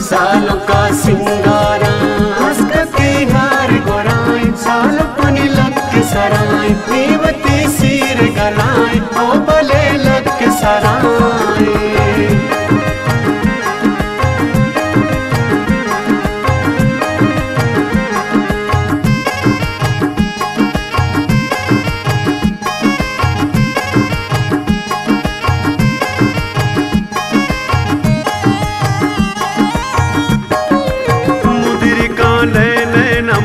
सालों का सिंगारा हंसकती हार गोराई सालों पुनी लग के सराय नीवती सिर गलाय ओ भले लग के सराय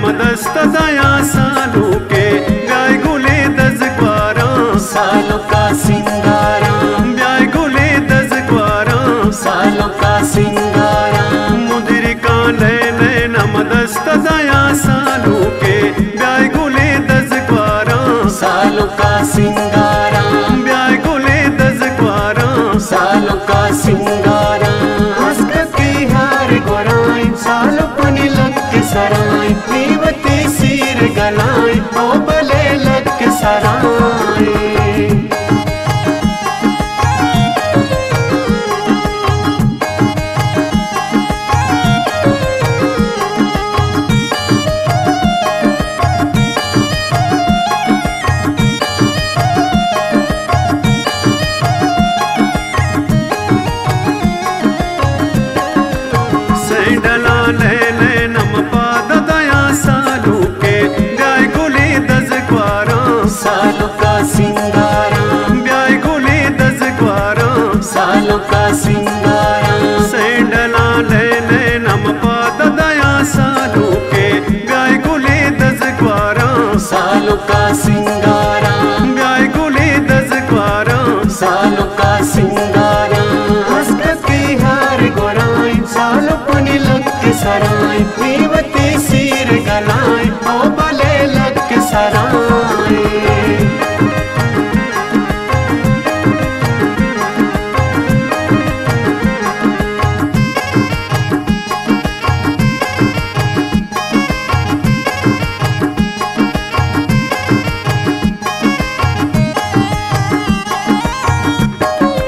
मदस्त दया सालों के ब्याय गुले दज ग्वारा सालों का सिंगारा ब्याय गुले दज ग्वारा सालों का सिंगारा मुदिर का नैन मदस्त दया सालों के ब्याय गुले दज ग्वारा सालों का सिंगारा ब्याय गुले दज ग्वारा सालों का सिंगारा हंसकती हार गोराई सालों पुनी लग के सराय नीवती सिर गलाय ओ भले लग के सराय सैंडला ले नम पाद दया सालों के ब्याय गुले दज ग्वारा सालों का सिंगारा ब्याय गुले दज ग्वारा सालों का सिंगारा सैंडला ले नम पाद दया सालों के ब्याय गुले दज ग्वारा सालों का सिंगारा ब्याय गुले दज ग्वारा सालों का सिंगारा हंसकती हार गोराई सालों पुनी लग के सराय नीवती सिर गलाय ओ भले लग के सराय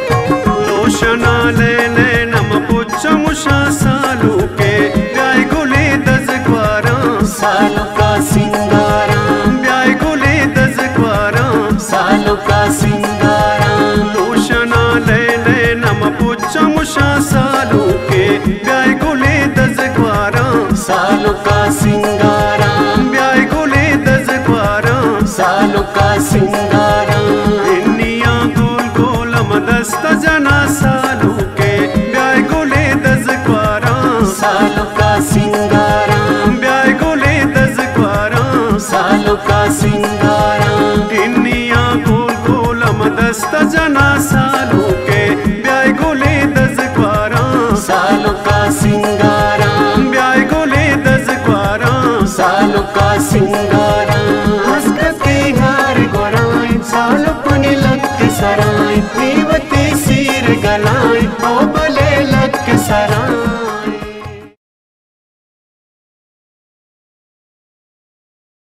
लोशना ले नम पुच्छ मुषा सालों के ब्याय गुले दज ग्वारा सालों का सिंगारा ब्याय गुले दज ग्वारा सालों का सिंगारा लोशना ले नम पुच्छ मुषा सालों के ब्याय गुले दज ग्वारा सालों का सिंगारा ब्याय गुले दज ग्वारा सालों का सिंगारा इन्निया गोल गोल मदस्त जना सालों के ब्याय गुले दज ग्वारा सालों का सिंगारा ब्याय गुले दज ग्वारा सालों का सिंगारा इन्निया गोल गोल मदस्त जना सालों के ब्याय गुले दज ग्वारा सालों का सिंगारा ब्याय गुले दज ग्वारा सालों का सिंगारा हंसकती हार गोराई सालों पुनी लग के सराय नीवती सिर गलाय